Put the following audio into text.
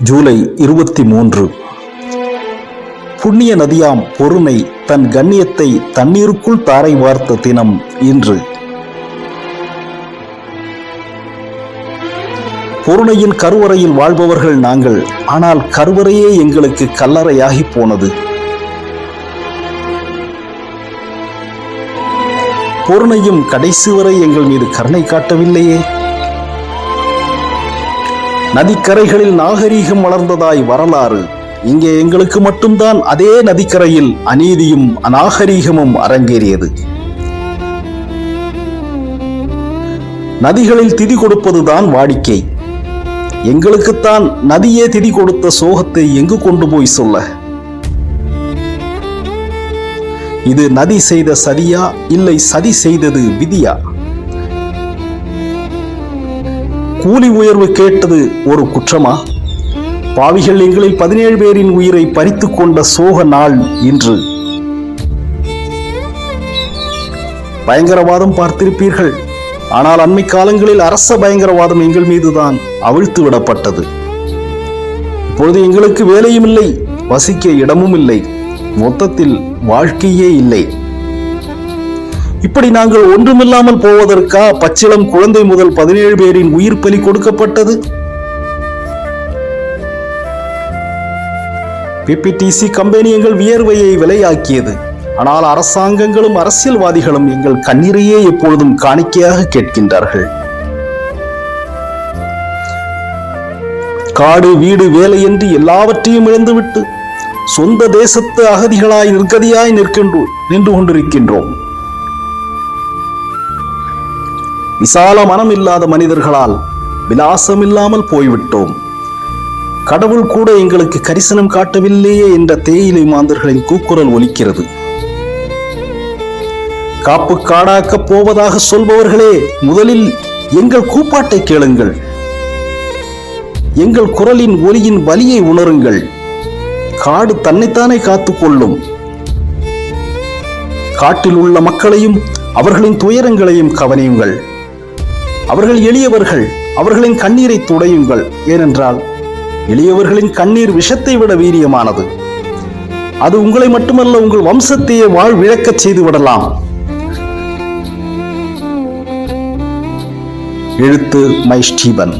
ஜூலை 23. புண்ணிய நதியாம் பொருணை தன் கண்ணியத்தை தண்ணீருக்குள் தாரை வார்த்த தினம் இன்று. பொருணையின் கருவறையில் வாழ்பவர்கள் நாங்கள். ஆனால் கருவறையே எங்களுக்கு கல்லறையாகி போனது. பொருணையும் கடைசி வரை எங்கள் மீது கருணை காட்டவில்லையே. நதிக்கரைகளில் நாகரீகம் வளர்ந்ததாய் வரலாறு. இங்கே எங்களுக்கு மட்டும்தான் அதே நதிக்கரையில் அநீதியும் அநாகரீகமும் அரங்கேறியது. நதிகளில் திதி கொடுப்பதுதான் வாடிக்கை. எங்களுக்குத்தான் நதியே திதி கொடுத்த சோகத்தை எங்கு கொண்டு போய் சொல்ல? இது நதி செய்த சதியா, இல்லை சதி செய்தது விதியா? கூலி உயர்வு கேட்டது ஒரு குற்றமா? பாவிகள் எங்களில் 17 பேரின் உயிரை பறித்து கொண்ட சோக நாள் இன்று. பயங்கரவாதம் பார்த்திருப்பீர்கள். ஆனால் அண்மை காலங்களில் அரச பயங்கரவாதம் எங்கள் மீதுதான் அவிழ்த்து விடப்பட்டது. இப்பொழுது எங்களுக்கு வேலையும் இல்லை, வசிக்க இடமும் இல்லை, மொத்தத்தில் வாழ்க்கையே இல்லை. இப்படி நாங்கள் ஒன்றுமில்லாமல் போவதற்கா பச்சிளம் குழந்தை முதல் 17 பேரின் உயிர் பலி கொடுக்கப்பட்டது? பிபிடிசி கம்பெனி எங்கள் வியர்வையை விலையாக்கியது. ஆனால் அரசாங்கங்களும் அரசியல்வாதிகளும் எங்கள் கண்ணீரையே எப்பொழுதும் காணிக்கையாக கேட்கின்றார்கள். காடு வீடு வேலை என்று எல்லாவற்றையும் இழந்துவிட்டு சொந்த தேசத்து அகதிகளாய் நிர்கதியாய் நின்று கொண்டிருக்கின்றோம். விசால மனம் இல்லாத மனிதர்களால் விலாசம் இல்லாமல் போய்விட்டோம். கடவுள் கூட எங்களுக்கு கரிசனம் காட்டவில்லையே என்ற தேயிலை மாந்தர்களின் கூக்குரல் ஒலிக்கிறது. காப்பு காடாக்கப் போவதாக சொல்பவர்களே, முதலில் எங்கள் கூப்பாட்டை கேளுங்கள். எங்கள் குரலின் ஒலியின் வலியை உணருங்கள். காடு தன்னைத்தானே காத்துக்கொள்ளும். காட்டில் உள்ள மக்களையும் அவர்களின் துயரங்களையும் கவனியுங்கள். அவர்கள் எளியவர்கள், அவர்களின் கண்ணீரை துடையுங்கள். ஏனென்றால் எளியவர்களின் கண்ணீர் விஷத்தை விட வீரியமானது. அது உங்களை மட்டுமல்ல, உங்கள் வம்சத்தையே வாழ்விழக்கச் செய்து விடலாம். எழுத்து மை ஸ்டீபன்.